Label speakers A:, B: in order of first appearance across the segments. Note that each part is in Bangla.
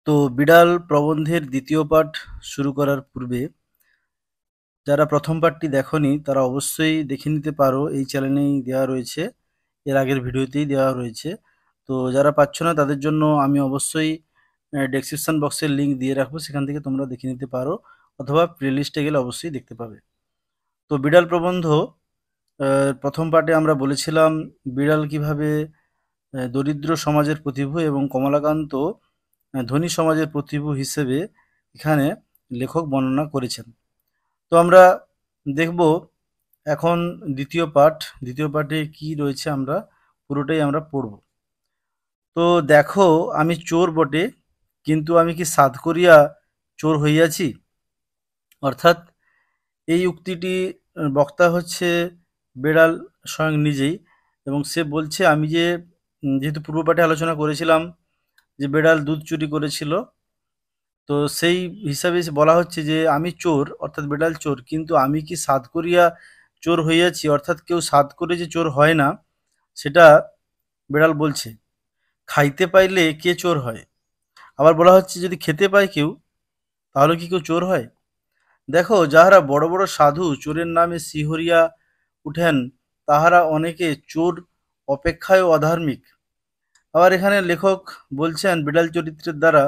A: তো বিড়াল প্রবন্ধের দ্বিতীয় পাঠ শুরু করার পূর্বে যারা প্রথম পাঠটি দেখোনি তারা অবশ্যই দেখে নিতে পারো, এই চ্যানেলেই দেওয়া রয়েছে, এর আগের ভিডিওতেই দেওয়া রয়েছে। তো যারা পাচ্ছ না তাদের জন্য আমি অবশ্যই ডেসক্রিপশন বক্সের লিঙ্ক দিয়ে রাখবো, সেখান থেকে তোমরা দেখে নিতে পারো, অথবা প্লেলিস্টে গেলে অবশ্যই দেখতে পাবে। তো বিড়াল প্রবন্ধ প্রথম পাঠে আমরা বলেছিলাম বিড়াল কিভাবে দরিদ্র সমাজের প্রতিভূ এবং কমলাকান্ত ধনী সমাজের প্রতিভূ হিসেবে এখানে লেখক বর্ণনা করেছেন। তো আমরা দেখব এখন দ্বিতীয় পাঠে কি রয়েছে, আমরা পুরোটাই আমরা পড়ব। তো দেখো, আমি চোর বটে, কিন্তু আমি কি সাধ করিয়া চোর হইয়াছি। অর্থাৎ এই উক্তিটি বক্তা হচ্ছে বেড়াল স্বয়ং নিজেই, এবং সে বলছে আমি যে যেহেতু পূর্ব পাঠে আলোচনা করেছিলাম যে বেড়াল দুধ চুরি করেছিল, তো সেই হিসাবে বলা হচ্ছে যে আমি চোর, অর্থাৎ বেড়াল চোর, কিন্তু আমি কি সাধ করিয়া চোর হইয়াছি। অর্থাৎ কেউ সাধ করে যে চোর হয় না, সেটা বেড়াল বলছে। খাইতে পাইলে কে চোর হয়। আবার বলা হচ্ছে যদি খেতে পায় কেউ, তাহলে কি কেউ চোর হয়। দেখো, যাহারা বড় বড় সাধু চোরের নামে শিহরিয়া উঠেন, তাহারা অনেকে চোর অপেক্ষায় অধার্মিক। আবার এখানে লেখক বলছেন বিড়াল চরিত্রের দ্বারা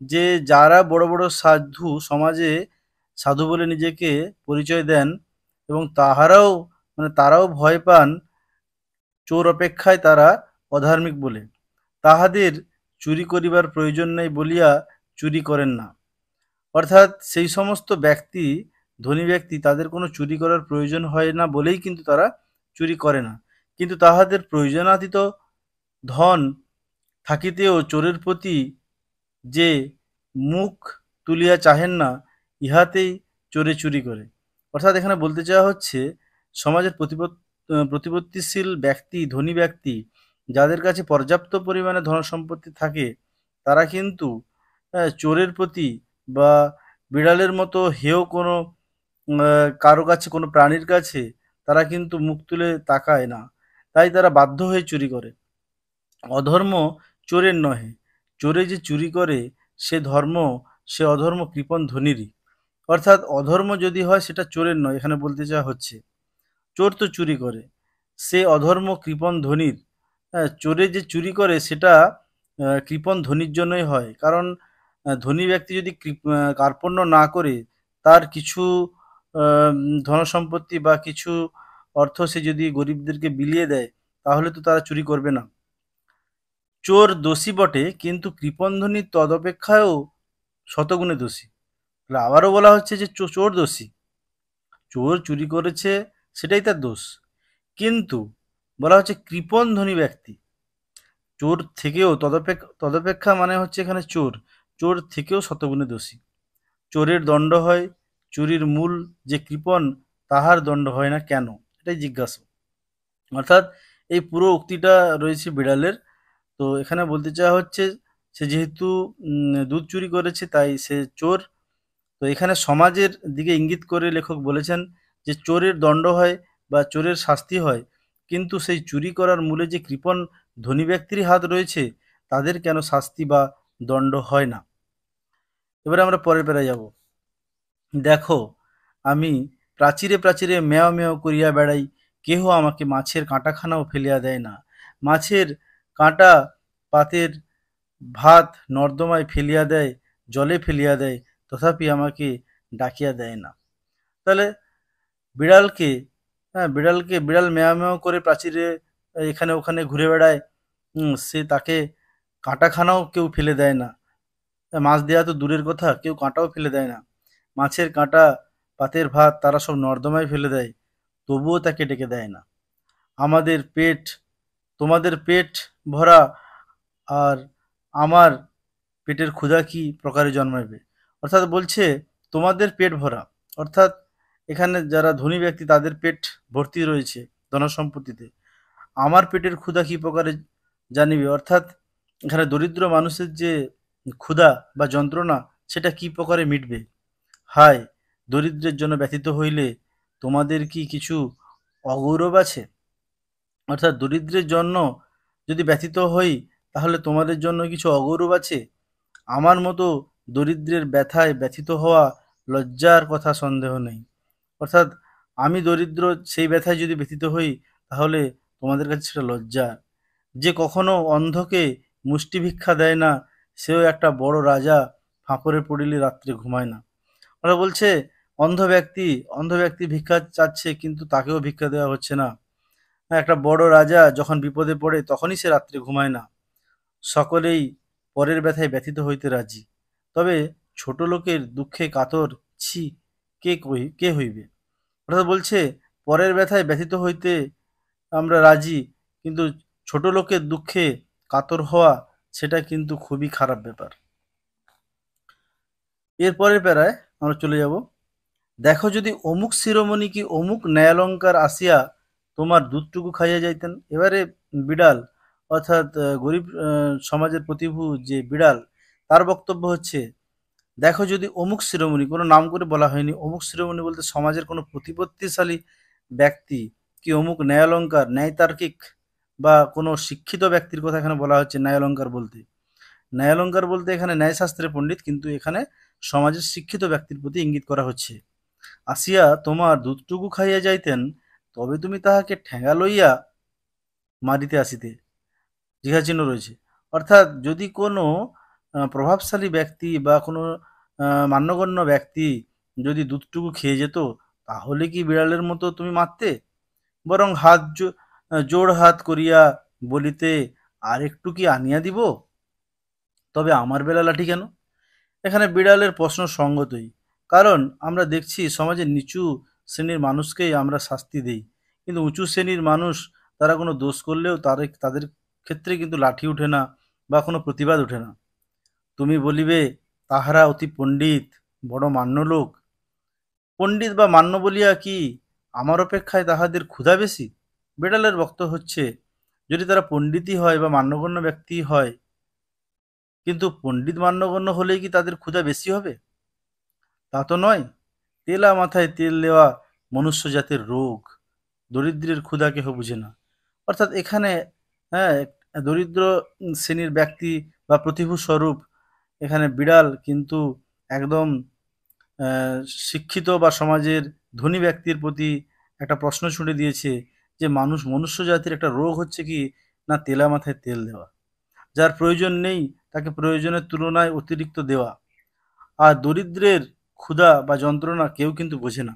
A: যে যারা বড় বড় সাধু সমাজে সাধু বলে নিজেকে পরিচয় দেন, এবং তারাও ভয় পান চোর অপেক্ষায় তারা অধার্মিক বলে, তাহাদের চুরি করিবার প্রয়োজন নেই বলিয়া চুরি করেন না। অর্থাৎ সেই সমস্ত ব্যক্তি, ধনী ব্যক্তি, তাদের কোনো চুরি করার প্রয়োজন হয় না বলেই কিন্তু তারা চুরি করে না। কিন্তু তাহাদের প্রয়োজনাতীত ধন থাকিতেও চোরের প্রতি যে মুখ তুলিয়া চাহেন না, ইহাতেই চোরে চুরি করে। অর্থাৎ এখানে বলতে চাওয়া হচ্ছে সমাজের প্রতিপত্তিশীল ব্যক্তি, ধনী ব্যক্তি, যাদের কাছে পর্যাপ্ত পরিমাণে ধনসম্পত্তি থাকে, তারা কিন্তু চোরের প্রতি বা বিড়ালের মতো হেয় কোনো কারো কাছে, কোনো প্রাণীর কাছে তারা কিন্তু মুখ তুলে তাকায় না। তাই তারা বাধ্য হয়ে চুরি করে। অধর্ম চোরের নহে, চোরে যে চুরি করে সে অধর্ম কৃপণ ধনীরই। অর্থাৎ অধর্ম যদি হয় সেটা চোরের নয়, এখানে বলতে চাওয়া হচ্ছে চোর তো চুরি করে, সে অধর্ম কৃপণ ধনীর। চোরে যে চুরি করে সেটা কৃপণ ধনীর জন্যই হয়। কারণ ধনী ব্যক্তি যদি কার্পণ্য না করে তার কিছু ধনসম্পত্তি বা কিছু অর্থ সে যদি গরিবদেরকে বিলিয়ে দেয়, তাহলে তো তারা চুরি করবে না। চোর দোষী বটে, কিন্তু কৃপণ ধনী তদপেক্ষায়ও শতগুণে দোষী। তাহলে আবারও বলা হচ্ছে যে চোর দোষী, চোর চুরি করেছে সেটাই তার দোষ, কিন্তু বলা হচ্ছে কৃপণ ধনী ব্যক্তি চোর থেকেও তদপেক্ষা মানে হচ্ছে এখানে চোর থেকেও শতগুণে দোষী। চোরের দণ্ড হয়, চুরির মূল যে কৃপণ তাহার দণ্ড হয় না কেন, এটাই জিজ্ঞাসা। অর্থাৎ এই পুরো উক্তিটা রয়েছে বিড়ালের। তো এখানে বলতে চাওয়া হচ্ছে সে যেহেতু দুধ চুরি করেছে তাই সে চোর। তো এখানে সমাজের দিকে ইঙ্গিত করে লেখক বলেছেন যে চোরের দণ্ড হয় বা চোরের শাস্তি হয়, কিন্তু সেই চুরি করার মূলে যে কৃপণ ধনী ব্যক্তির হাত রয়েছে, তাদের কেন শাস্তি বা দণ্ড হয় না। এবারে আমরা পরের পেরায় যাব। দেখো, আমি প্রাচীরে প্রাচীরে মেয় মেয় করিয়া বেড়াই, কেহ আমাকে মাছের কাঁটাখানাও ফেলিয়া দেয় না। মাছের কাঁটা পাতের ভাত নর্দমায় ফেলিয়া দেয়, জলে ফেলিয়া দেয়, তথাপি আমাকে ডাকিয়া দেয় না। তাহলে বিড়ালকে, বিড়াল মেয়াও মেয়াও করে প্রাচীরে এখানে ওখানে ঘুরে বেড়ায়, সে তাকে কাঁটাখানাও কেউ ফেলে দেয় না। মাছ দেওয়া তো দূরের কথা, কেউ কাঁটাও ফেলে দেয় না। মাছের কাঁটা, পাতের ভাত তারা সব নর্দমায় ফেলে দেয়, তবুও তাকে ডেকে দেয় না। আমাদের পেট, তোমাদের পেট ভরা, আর আমার পেটের ক্ষুধা কি প্রকারে জন্মাইবে। অর্থাৎ বলছে তোমাদের পেট ভরা, অর্থাৎ এখানে যারা ধনী ব্যক্তি তাদের পেট ভর্তি রয়েছে ধনসম্পত্তিতে, আমার পেটের ক্ষুধা কি প্রকারে জানিবে। অর্থাৎ এখানে দরিদ্র মানুষের যে ক্ষুধা বা যন্ত্রণা, সেটা কি প্রকারে মিটবে। হায়, দরিদ্রের জন্য ব্যথিত হইলে তোমাদের কি কিছু অগৌরব আছে। অর্থাৎ দরিদ্রের জন্য যদি ব্যথিত হই, তাহলে তোমাদের জন্য কিছু অগৌরব আছে। আমার মতো দরিদ্রের ব্যথায় ব্যথিত হওয়া লজ্জার কথা সন্দেহ নেই। অর্থাৎ আমি দরিদ্র, সেই ব্যথায় যদি ব্যথিত হই তাহলে তোমাদের কাছে সেটা লজ্জা। যে কখনো অন্ধকে মুষ্টি ভিক্ষা দেয় না, সেও একটা বড় রাজা, ফাঁপড়ে পড়িলে রাত্রে ঘুমায় না। ওরা বলছে অন্ধ ব্যক্তি ভিক্ষা চাচ্ছে, কিন্তু তাকেও ভিক্ষা দেওয়া হচ্ছে না। একটা বড় রাজা যখন বিপদে পড়ে তখনই সে রাত্রে ঘুমায় না। সকলেই পরের ব্যথায় ব্যথিত হইতে রাজি, তবে ছোট লোকের দুঃখে কাতর, ছি, কে হইবে। অর্থাৎ বলছে, পরের ব্যথায় ব্যথিত হইতে আমরা রাজি, কিন্তু ছোট লোকের দুঃখে কাতর হওয়া, সেটা কিন্তু খুবই খারাপ ব্যাপার। এরপরের প্যারায় আমরা চলে যাব। দেখো যদি অমুক শিরোমণি কি অমুক ন্যায়ালঙ্কার আসিয়া তোমার দুধটুকু খাইয়া যাইতেন। এবারে বিড়াল, অর্থাৎ গরিব সমাজের প্রতিভু যে বিড়াল, তার বক্তব্য হচ্ছে, দেখো যদি অমুক শিরোমণি, কোনো নাম করে বলা হয়নি, অমুক শিরোমণি বলতে সমাজের কোনো প্রতিপত্তিশালী ব্যক্তি কি অমুক ন্যায়ালঙ্কার, ন্যায়তার্কিক বা কোনো শিক্ষিত ব্যক্তির কথা এখানে বলা হচ্ছে ন্যায়ালঙ্কার বলতে। ন্যায়ালঙ্কার বলতে এখানে ন্যায়শাস্ত্রের পণ্ডিত, কিন্তু এখানে সমাজের শিক্ষিত ব্যক্তির প্রতি ইঙ্গিত করা হচ্ছে। আসিয়া তোমার দুধটুকু খাইয়া যাইতেন, তবে তুমি তাহাকে ঠেঙা লইয়া মারিতে আসিতে। জিজ্ঞাচিহ্ন রয়েছে। অর্থাৎ যদি কোনো প্রভাবশালী ব্যক্তি বা কোনো মান্যগণ্য ব্যক্তি যদি দুধটুকু খেয়ে যেত, তাহলে কি বিড়ালের মতো তুমি মারতে? বরং জোড় হাত করিয়া বলিতে, আর একটু কি আনিয়া দিব? তবে আমার বেলা লাঠি কেন? এখানে বিড়ালের প্রশ্ন সঙ্গতই। কারণ আমরা দেখছি সমাজের নিচু শ্রেণীর মানুষকেই আমরা শাস্তি দেই, কিন্তু উঁচু শ্রেণীর মানুষ, তারা কোনো দোষ করলেও তাদের ক্ষেত্রে কিন্তু লাঠি উঠে না বা কোনো প্রতিবাদ উঠে না। তুমি বলিবে, তাহারা অতি পণ্ডিত, বড় মান্য লোক। পণ্ডিত বা মান্য বলিয়া কি আমার অপেক্ষায় তাহাদের ক্ষুধা বেশি? বিড়ালের বক্তব্য হচ্ছে, যদি তারা পণ্ডিতই হয় বা মান্যগণ্য ব্যক্তি হয়, কিন্তু পণ্ডিত মান্যগণ্য হলেই কি তাদের ক্ষুধা বেশি হবে? তা তো নয়। তেলা মাথায় তেল দেওয়া মনুষ্য জাতের রোগ, দরিদ্রের ক্ষুধা কেহ বুঝে না। অর্থাৎ এখানে, হ্যাঁ, দরিদ্র শ্রেণীর ব্যক্তি বা প্রতিভু স্বরূপ এখানে বিড়াল কিন্তু একদম আহ, শিক্ষিত বা সমাজের ধনী ব্যক্তির প্রতি একটা প্রশ্ন ছুড়ে দিয়েছে, যে মনুষ্য জাতির একটা রোগ হচ্ছে কি না, তেলা মাথায় তেল দেওয়া। যার প্রয়োজন নেই তাকে প্রয়োজনের তুলনায় অতিরিক্ত দেওয়া। আর দরিদ্রের ক্ষুধা বা যন্ত্রণা কেউ কিন্তু বোঝে না।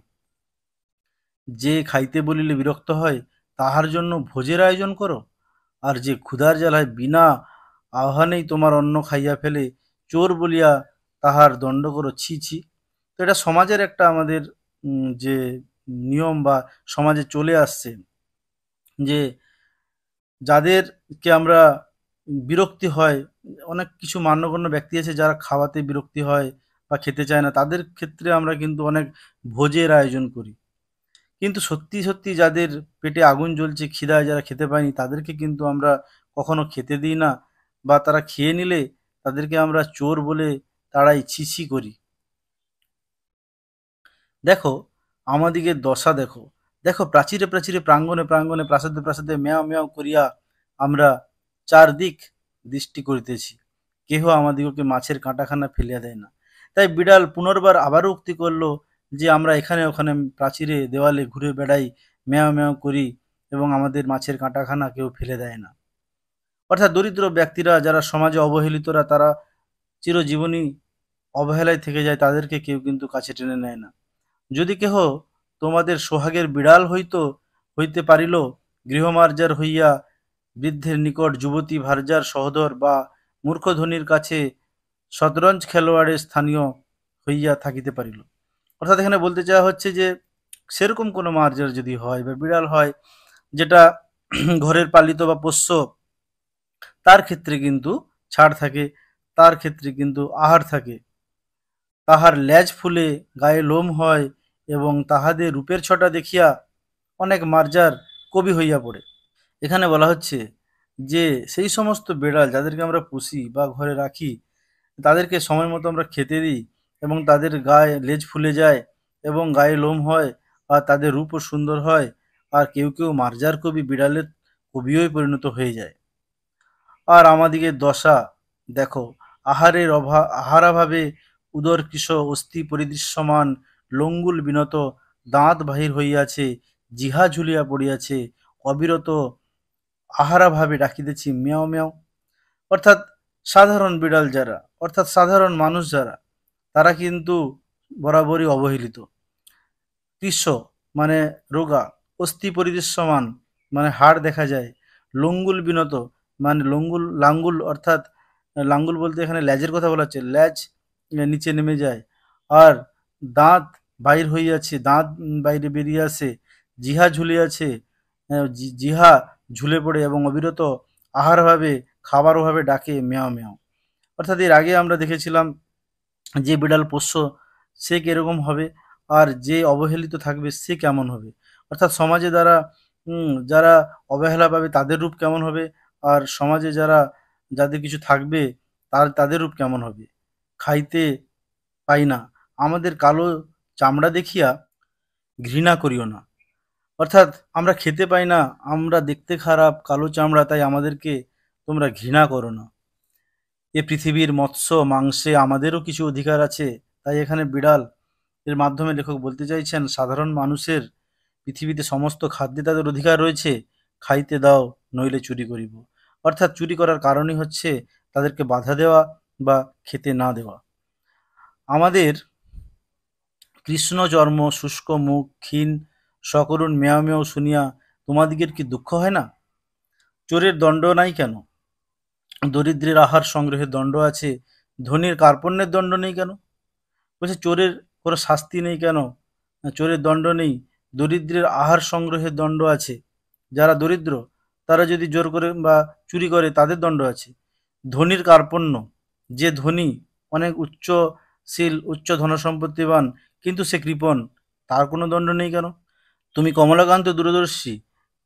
A: যে খাইতে বলিলে বিরক্ত হয়, তাহার জন্য ভোজের আয়োজন করো, আর যে ক্ষুধার জ্বালায় বিনা আহ্বানেই তোমার অন্ন খাইয়া ফেলে, চোর বলিয়া তাহার দণ্ড করো, ছি ছি। তো এটা সমাজের একটা আমাদের যে নিয়ম বা সমাজে চলে আসছে, যে যাদেরকে আমরা বিরক্তি হয়, অনেক কিছু মান্যগণ্য ব্যক্তি আছে যারা খাওয়াতে বিরক্তি হয় বা খেতে চায় না, তাদের ক্ষেত্রে আমরা কিন্তু অনেক ভোজের আয়োজন করি। কিন্তু সত্যি সত্যি যাদের পেটে আগুন জ্বলছে, খিদায় যারা খেতে পায়নি, তাদেরকে কিন্তু আমরা কখনো খেতে দিই না, বা তারা খেয়ে নিলে তাদেরকে আমরা চোর বলে তাড়াই, ছি ছি করি। দেখো আমাদিগের দশা দেখো, দেখো প্রাচীরে প্রাচীরে, প্রাঙ্গণে প্রাঙ্গণে, প্রাসাদে প্রাসাদে ম্যাও ম্যাও করিয়া আমরা চারদিক দৃষ্টি করিতেছি, কেহ আমাদিগকে মাছের কাঁটাখানা ফেলিয়া দেয় না। তাই বিড়াল পুনর্বার আবারও উক্তি করল, যে আমরা এখানে ওখানে প্রাচীরে দেওয়ালে ঘুরে বেড়াই, ম্যাও ম্যাও করি, এবং আমাদের মাছের কাঁটাখানা কেউ ফেলে দেয় না। অর্থাৎ দরিদ্র ব্যক্তিরা, যারা সমাজে অবহেলিতরা, তারা চিরজীবনই অবহেলায় থেকে যায়, তাদেরকে কেউ কিন্তু কাছে টেনে নেয় না। যদি কেহ তোমাদের সোহাগের বিড়াল হইতে পারিল, গৃহমার্জার হইয়া বৃদ্ধের নিকট যুবতী ভার্যার সহোদর, বা মূর্খ ধনীর কাছে শতরঞ্জ খেলোয়াড়ের স্থানীয় হইয়া থাকিতে পারিল। অর্থাৎ এখানে বলতে চাওয়া হচ্ছে যে, সেরকম কোনো মার্জার যদি হয় বা বিড়াল হয়, যেটা ঘরের পালিত বা পোষ্য, তার ক্ষেত্রে কিন্তু ছাড় থাকে, তার ক্ষেত্রে কিন্তু আহার থাকে। তাহার লেজ ফুলে গায়ে লোম হয়, এবং তাহাদের রূপের ছটা দেখিয়া অনেক মার্জার কবি হইয়া পড়ে। এখানে বলা হচ্ছে যে, সেই সমস্ত বেড়াল যাদেরকে আমরা পুষি বা ঘরে রাখি, তাদেরকে সময় মতো আমরা খেতে দিই, এবং তাদের গায়ে লেজ ফুলে যায় এবং গায়ে লোম হয়, আর তাদের রূপও সুন্দর হয়, আর কেউ কেউ মার্জার কবি, বিড়ালের কবিও পরিণত হয়ে যায়। আর আমাদিগের দশা দেখো, আহারাভাবে উদর কৃশ অস্থি পরিদৃশ্যমান, লঙ্গুল বিনত, দাঁত বাহির হইয়াছে, জিহা ঝুলিয়া পড়িয়াছে, অবিরত আহারাভাবে ডাকিতেছি মিয়াও মিয়াও। অর্থাৎ সাধারণ বিড়াল যারা, অর্থাৎ সাধারণ মানুষ যারা, তারা কিন্তু বরাবরই অবহেলিত। কৃশ মানে রোগা, অস্থি পরিদৃশ্যমান মানে হাড় দেখা যায়, লঙ্গুল বিনত মানে লাঙ্গুল অর্থাৎ লাঙ্গুল বলতে এখানে ল্যাজের কথা বলা হচ্ছে, ল্যাজ নিচে নেমে যায়, আর দাঁত বাইর হইয়াছে, দাঁত বাইরে বেরিয়ে আসে, জিহা ঝুলিয়াছে, জিহা ঝুলে পড়ে এবং অবিরত আহারভাবে খাবার অভাবে ডাকে মেয়াও মেয়াও। অর্থাৎ এর আগে আমরা দেখেছিলাম যে বিড়াল পোষ্য সে কিরকম হবে, আর যে অবহেলিত থাকবে সে কেমন হবে। অর্থাৎ সমাজে যারা অবহেলা পাবে তাদের রূপ কেমন হবে, আর সমাজে যাদের কিছু থাকবে তাদের রূপ কেমন হবে। খাইতে পাই না, আমাদের কালো চামড়া দেখিয়া ঘৃণা করিও না। অর্থাৎ আমরা খেতে পাই না, আমরা দেখতে খারাপ, কালো চামড়া, তাই আমাদেরকে তোমরা ঘৃণা করো না। এ পৃথিবীর মৎস্য মাংসে আমাদেরও কিছু অধিকার আছে। তাই এখানে বিড়াল এর মাধ্যমে লেখক বলতে চাইছেন সাধারণ মানুষের পৃথিবীতে সমস্ত খাদ্যে তাদের অধিকার রয়েছে, খাইতে দাও নইলে চুরি করিব। অর্থাৎ চুরি করার কারণই হচ্ছে তাদেরকে বাধা দেওয়া বা খেতে না দেওয়া। আমাদের কৃষ্ণ জন্ম শুষ্ক মুখ ক্ষীণ সকরুণ মেয় মেয় শুনিয়া তোমাদিগের কি দুঃখ হয় না? চোরের দণ্ড নাই কেন? দরিদ্রের আহার সংগ্রহের দণ্ড আছে, ধনীর কার্পণ্যের দণ্ড নেই কেন? বলছে চোরের কোনো শাস্তি নেই কেন? চোরের দণ্ড নেই, দরিদ্রের আহার সংগ্রহের দণ্ড আছে। যারা দরিদ্র তারা যদি জোর করে বা চুরি করে তাদের দণ্ড আছে। ধনীর কার্পণ্য, যে ধনী অনেক উচ্চশীল উচ্চ ধনসম্পত্তিবান কিন্তু সে কৃপণ, তার কোনো দণ্ড নেই কেন? তুমি কমলাকান্ত দূরদর্শী,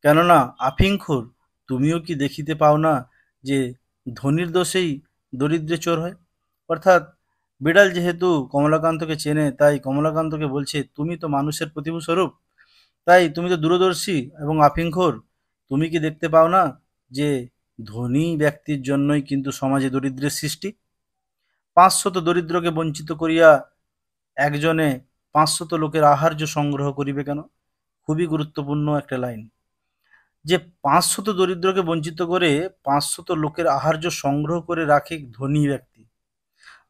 A: কেননা আফিংখোর, তুমিও কি দেখিতে পাও না যে ধনীর দোষেই দরিদ্রে চোর হয়? অর্থাৎ বিড়াল যেহেতু কমলাকান্তকে চেনে, তাই কমলাকান্তকে বলছে তুমি তো মানুষের প্রতিভূ স্বরূপ, তাই তুমি তো দূরদর্শী এবং আফিংখোর, তুমি কি দেখতে পাও না যে ধনী ব্যক্তির জন্যই কিন্তু সমাজে দরিদ্রের সৃষ্টি? ৫০০ দরিদ্রকে বঞ্চিত করিয়া একজনে ৫০০ লোকের আহার্য সংগ্রহ করিবে কেন? খুবই গুরুত্বপূর্ণ একটা লাইন, যে ৫০০ দরিদ্রকে বঞ্চিত করে ৫০০ লোকের আহার্য সংগ্রহ করে রাখে ধনী ব্যক্তি,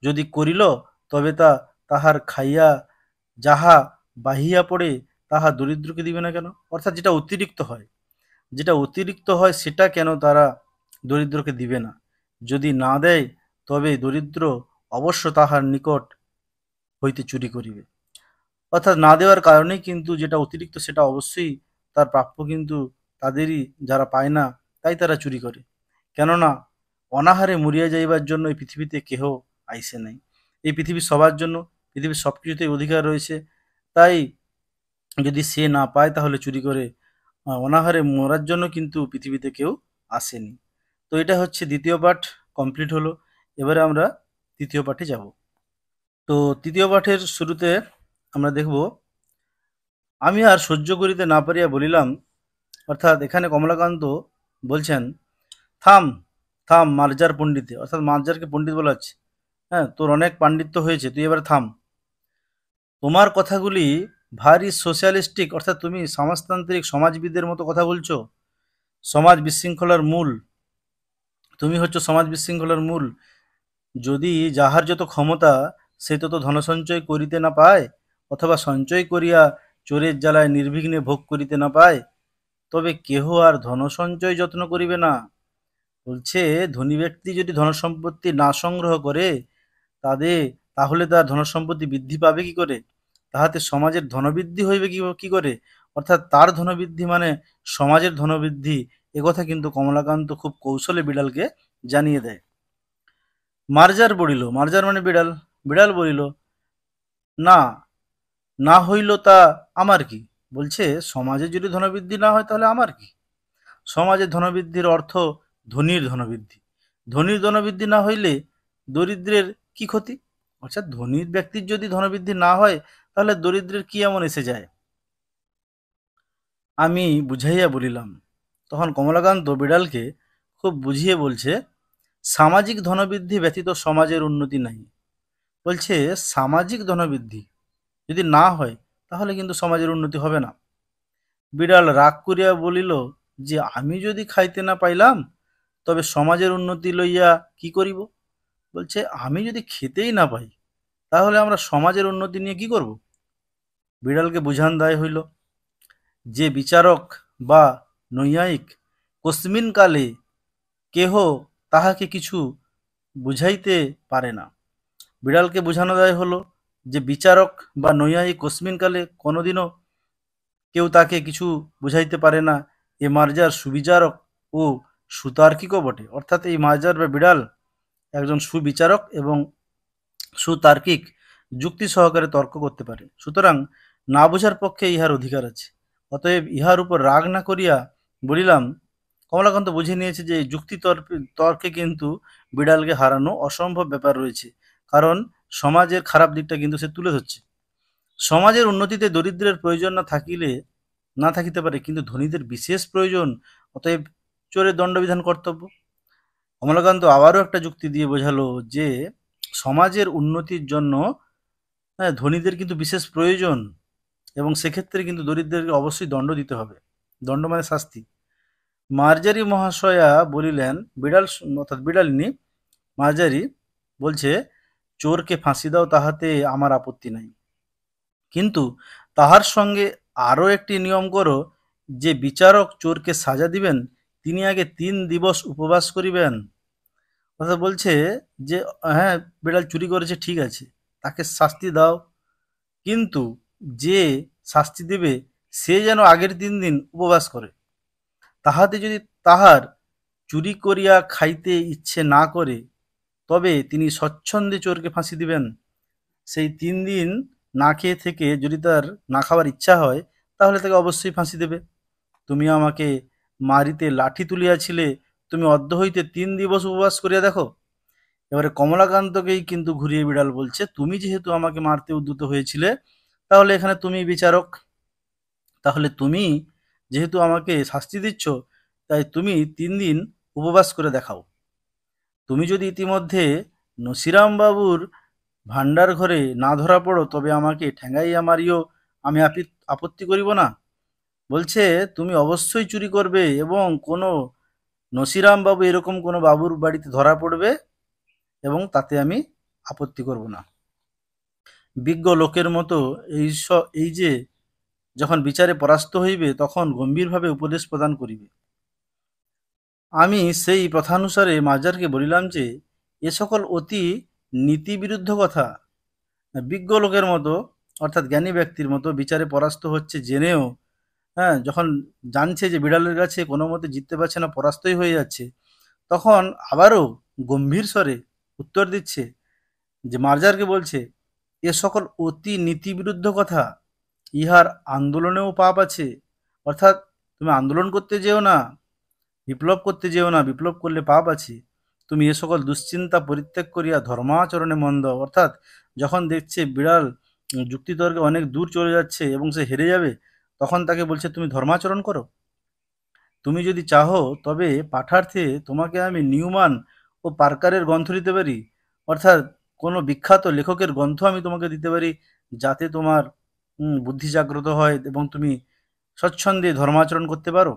A: যদি করিল তবে তাহার খাইয়া যাহা বাহিয়া পড়ে তাহা দরিদ্রকে দিবে না কেন? অর্থাৎ যেটা অতিরিক্ত হয় সেটা কেন তারা দরিদ্রকে দিবে না? যদি না দেয় তবে দরিদ্র অবশ্য তাহার নিকট হইতে চুরি করিবে। অর্থাৎ না দেওয়ার কারণেই কিন্তু যেটা অতিরিক্ত সেটা অবশ্যই তার প্রাপ্য কিন্তু তাদেরই, যারা পায় না তাই তারা চুরি করে। কেননা অনাহারে মরিয়া যাইবার জন্য এই পৃথিবীতে কেহ আইসে নাই। এই পৃথিবী সবার জন্য, পৃথিবীর সব কিছুতেই অধিকার রয়েছে। তাই যদি সে না পায় তাহলে চুরি করে, অনাহারে মরার জন্য কিন্তু পৃথিবীতে কেউ আসেনি। তো এটা হচ্ছে দ্বিতীয় পাঠ কমপ্লিট হলো। এবারে আমরা তৃতীয় পাঠে যাব। তো তৃতীয় পাঠের শুরুতে আমরা দেখব, আমি আর সহ্য করিতে না পারিয়া বলিলাম, অর্থাৎ এখানে কমলাকান্ত বলছেন থাম থাম মার্জার পণ্ডিতে, অর্থাৎ মার্জারকে পণ্ডিত বলা হচ্ছে। হ্যাঁ, তোর অনেক পাণ্ডিত্য হয়েছে, তুই এবার থাম। তোমার কথাগুলি ভারী সোশ্যালিস্টিক, অর্থাৎ তুমি সমাজতান্ত্রিক সমাজবিদের মতো কথা বলছো। সমাজ বিশৃঙ্খলার মূল, তুমি হচ্ছে সমাজ বিশৃঙ্খলার মূল। যদি যাহার যত ক্ষমতা সে তত ধনসঞ্চয় করিতে না পায়, অথবা সঞ্চয় করিয়া চোরের জ্বালায় নির্বিঘ্নে ভোগ করিতে না পায়, তবে কেহ আর ধনসঞ্চয় যত্ন করিবে না। বলছে ধনী ব্যক্তি যদি ধনসম্পত্তি না সংগ্রহ করে তাহলে তার ধনসম্পত্তি বৃদ্ধি পাবে কি করে? তাহাতে সমাজের ধনবৃদ্ধি হইবে কি করে? অর্থাৎ তার ধনবৃদ্ধি মানে সমাজের ধনবৃদ্ধি। একথা কিন্তু কমলাকান্ত খুব কৌশলে বিড়ালকে জানিয়ে দেয়। মার্জার বলিল, মার্জার মানে বিড়াল, বিড়াল বলিল না, না হইল তা আমার কি? বলছে সমাজে যদি ধনবৃদ্ধি না হয় তাহলে আমার কি? সমাজের ধনবৃদ্ধির অর্থ ধনীর ধনবৃদ্ধি। ধনীর ধনবৃদ্ধি না হইলে দরিদ্রের কি ক্ষতি? অর্থাৎ ধনীর ব্যক্তির যদি ধনবৃদ্ধি না হয় তাহলে দরিদ্রের কি এমন এসে যায়? আমি বুঝাইয়া বলিলাম। তখন কমলাকান্ত বিড়ালকে খুব বুঝিয়ে বলছে, সামাজিক ধনবৃদ্ধি ব্যতীত সমাজের উন্নতি নাই। বলছে সামাজিক ধনবৃদ্ধি যদি না হয় তাহলে কিন্তু সমাজের উন্নতি হবে না। বিড়াল রাগ করিয়া বলিল যে আমি যদি খাইতে না পাইলাম তবে সমাজের উন্নতি লইয়া কি করিব। বলছে আমি যদি খেতেই না পাই তাহলে আমরা সমাজের উন্নতি নিয়ে কি করব। বিড়ালকে বুঝান দায় হইল যে বিচারক বা নৈয়ায়িক কস্মিন কালে কেহ তাহাকে কিছু বুঝাইতে পারে না। বিড়ালকে বোঝানো দায় হলো যে বিচারক বা নৈয়ায়িক কস্মিন কালে কোনোদিনও কেউ তাকে কিছু বুঝাইতে পারে না। এ মার্জার সুবিচারক ও সুতার্কিকও বটে। অর্থাৎ এই মার্জার বা বিড়াল একজন সুবিচারক এবং সুতার্কিক, যুক্তি সহকারে তর্ক করতে পারে। সুতরাং না বোঝার পক্ষে ইহার অধিকার আছে। অতএব ইহার উপর রাগ না করিয়া বলিলাম, কমলাকান্ত বুঝে নিয়েছে যে যুক্তি তর্কে কিন্তু বিড়ালকে হারানো অসম্ভব ব্যাপার রয়েছে, কারণ সমাজের খারাপ দিকটা কিন্তু সে তুলে ধরছে। সমাজের উন্নতিতে দরিদ্রের প্রয়োজন না থাকিতে পারে, কিন্তু ধনীদের বিশেষ প্রয়োজন। অতএব চোরের দণ্ডবিধান কর্তব্য। কমলাকান্ত আবারও একটা যুক্তি দিয়ে বোঝালো যে সমাজের উন্নতির জন্য ধনীদের কিন্তু বিশেষ প্রয়োজন, এবং সেক্ষেত্রে কিন্তু দরিদ্রদেরকে অবশ্যই দণ্ড দিতে হবে। দণ্ড মানে শাস্তি। মার্জারি মহাশয়া বলিলেন, অর্থাৎ বিড়ালিনী মার্জারি বলছে, চোরকে ফাঁসি দাও তাহাতে আমার আপত্তি নাই, কিন্তু তাহার সঙ্গে আরও একটি নিয়ম করো যে বিচারক চোরকে সাজা দিবেন তিনি আগে 3 দিবস উপবাস করিবেন। অর্থাৎ বলছে যে হ্যাঁ, বিড়াল চুরি করেছে ঠিক আছে, তাকে শাস্তি দাও, কিন্তু যে শাস্তি দেবে সে যেন আগের 3 দিন উপবাস করে। তাহাতে যদি তাহার চুরি করিয়া খাইতে ইচ্ছে না করে তবে তিনি স্বচ্ছন্দে চোরকে ফাঁসি দিবেন। সেই 3 দিন না খেয়ে থেকে যদি তার না খাওয়ার ইচ্ছা হয় তাহলে তাকে অবশ্যই ফাঁসি দেবে। তুমি আমাকে মারিতে লাঠি তুলিয়াছিলে, তুমি অদ্য হইতে 3 দিবস উপবাস করিয়া দেখো। এবারে কমলাকান্তকেই কিন্তু ঘুরিয়ে বিড়াল বলছে, তুমি যেহেতু আমাকে মারতে উদ্যত হয়েছিলে তাহলে এখানে তুমি বিচারক, তাহলে তুমি যেহেতু আমাকে শাস্তি দিচ্ছ তাই তুমি 3 দিন উপবাস করে দেখাও। তুমি যদি ইতিমধ্যে নসিরাম বাবুর ভাণ্ডার ঘরে না ধরা পড়ো তবে আমাকে ঠ্যাঙাইয়া মারিও, আমি আপত্তি করিব না। বলছে তুমি অবশ্যই চুরি করবে এবং কোনো নসিরাম বাবু এরকম কোনো বাবুর বাড়িতে ধরা পড়বে এবং তাতে আমি আপত্তি করব না। বিজ্ঞ লোকের মতো এই যে যখন বিচারে পরাস্ত হইবে তখন গম্ভীরভাবে উপদেশ প্রদান করিবে। আমি সেই প্রথানুসারে মাজারকে বলিলাম যে এ সকল অতি নীতিবিরুদ্ধ কথা। বিজ্ঞ লোকের মতো অর্থাৎ জ্ঞানী ব্যক্তির মতো বিচারে পরাস্ত হচ্ছে জেনেও, হ্যাঁ, যখন জানছে যে বিড়ালের কাছে কোনো মতে জিততে পারছে না, পরাস্তই হয়ে যাচ্ছে, তখন আবারও গম্ভীর স্বরে উত্তর দিচ্ছে যে মার্জারকে বলছে এ সকল অতি নীতিবিরুদ্ধ কথা, ইহার আন্দোলনেও পাপ আছে। অর্থাৎ তুমি আন্দোলন করতে যেও না, বিপ্লব করতে যেও না, বিপ্লব করলে পাপ আছে। তুমি এ সকল দুশ্চিন্তা পরিত্যাগ করিয়া ধর্মাচরণে মন দাও। অর্থাৎ যখন দেখছে বিড়াল যুক্তিতর্কে অনেক দূর চলে যাচ্ছে এবং সে হেরে যাবে, তখন তাকে বলছে তুমি ধর্মাচরণ করো। তুমি যদি চাহো তবে পাঠার্থে তোমাকে আমি নিউমান ও পার্কারের গ্রন্থ দিতে পারি, অর্থাৎ কোনো বিখ্যাত লেখকের গ্রন্থ আমি তোমাকে দিতে পারি, যাতে তোমার বুদ্ধি জাগ্রত হয় এবং তুমি স্বচ্ছন্দে ধর্মাচরণ করতে পারো।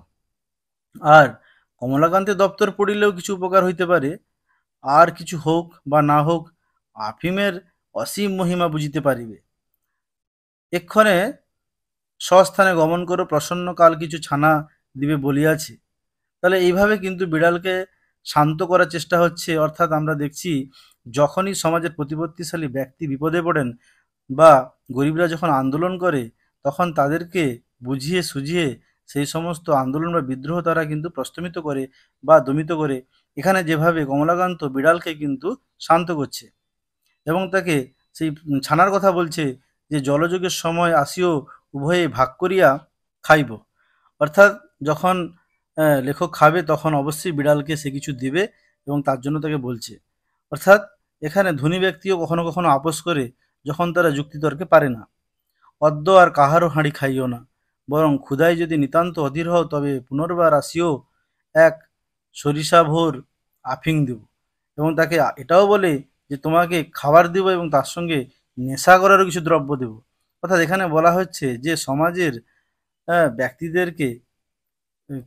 A: আর কমলাকান্তের দপ্তর পড়িলেও কিছু উপকার হইতে পারে। আর কিছু হোক বা না হোক, আফিমের অসীম মহিমা বুঝিতে পারিবে। এক্ষণে স্বস্থানে গমন করো, প্রসন্ন কাল কিছু ছানা দিবে বলিয়াছে। তাহলে এইভাবে কিন্তু বিড়ালকে শান্ত করার চেষ্টা হচ্ছে। অর্থাৎ আমরা দেখছি যখনই সমাজের প্রতিপত্তিশালী ব্যক্তি বিপদে পড়েন বা গরিবরা যখন আন্দোলন করে তখন তাদেরকে বুঝিয়ে সুঝিয়ে সেই সমস্ত আন্দোলন বা বিদ্রোহ তারা কিন্তু প্রশমিত করে বা দমিত করে। এখানে যেভাবে কমলাকান্ত বিড়ালকে কিন্তু শান্ত করছে এবং তাকে সেই ছানার কথা বলছে যে জলযোগের সময় আসিও উভয়ে ভাগ করিয়া খাইব। অর্থাৎ যখন লেখক খাবে তখন অবশ্যই বিড়ালকে সে কিছু দেবে এবং তার জন্য তাকে বলছে। অর্থাৎ এখানে ধনী ব্যক্তিও কখনো কখনো আপোস করে যখন তারা যুক্তিতর্কে পারে না। অদ্য আর কাহারও হাঁড়ি খাইও না, বরং ক্ষুধায় যদি নিতান্ত অধীর হও তবে পুনর্বার আসিও, এক সরিষা ভোর আফিং দেব। এবং তাকে এটাও বলে যে তোমাকে খাবার দিব এবং তার সঙ্গে নেশা করারও কিছু দ্রব্য দেব। অর্থাৎ এখানে বলা হচ্ছে যে সমাজের ব্যক্তিদেরকে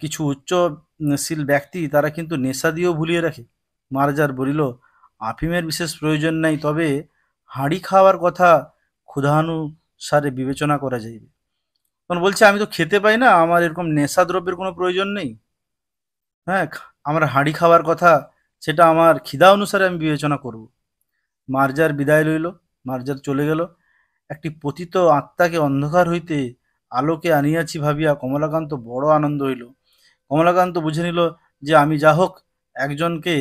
A: কিছু উচ্চশীল ব্যক্তি তারা কিন্তু নেশা দিয়েও ভুলিয়ে রাখে। মার্জার বলিল, আফিমের বিশেষ প্রয়োজন নাই, তবে হাঁড়ি খাওয়ার কথা ক্ষুধানুসারে বিবেচনা করা যাইবে। তখন বলছে আমি তো খেতে পাই না, আমার এরকম নেশা দ্রব্যের কোনো প্রয়োজন নেই। হ্যাঁ, আমার হাঁড়ি খাওয়ার কথা সেটা আমার খিদা অনুসারে আমি বিবেচনা করব। মার্জার বিদায় লইল, মার্জার চলে গেল। একটি পতিত আত্মাকে অন্ধকার হইতে আলোকে আনিয়াছি ভাবিয়া কমলাকান্ত বড় আনন্দ হইল। কমলাকান্ত বুঝে নিল যে আমি যা হোক একজনকে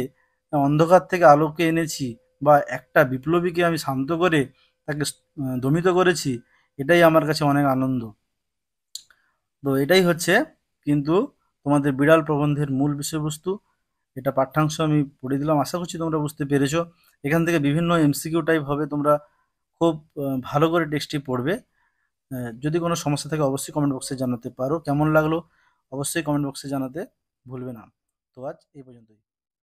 A: অন্ধকার থেকে আলোকে এনেছি, বা একটা বিপ্লবীকে আমি শান্ত করে তাকে দমিত করেছি, এটাই আমার কাছে অনেক আনন্দ। তো এটাই হচ্ছে কিন্তু তোমাদের বিড়াল প্রবন্ধের মূল বিষয়বস্তু। এটা পাঠ্যাংশ আমি পড়ে দিলাম, আশা করছি তোমরা বুঝতে পেরেছো। এখান থেকে বিভিন্ন এমসিকিউ টাইপ হবে, তোমরা খুব ভালো করে টেক্সটটি পড়বে। যদি কোনো সমস্যা থাকে অবশ্যই কমেন্ট বক্সে জানাতে পারো। কেমন লাগলো অবশ্যই কমেন্ট বক্সে জানাতে ভুলবে না। তো আজ এই পর্যন্তই।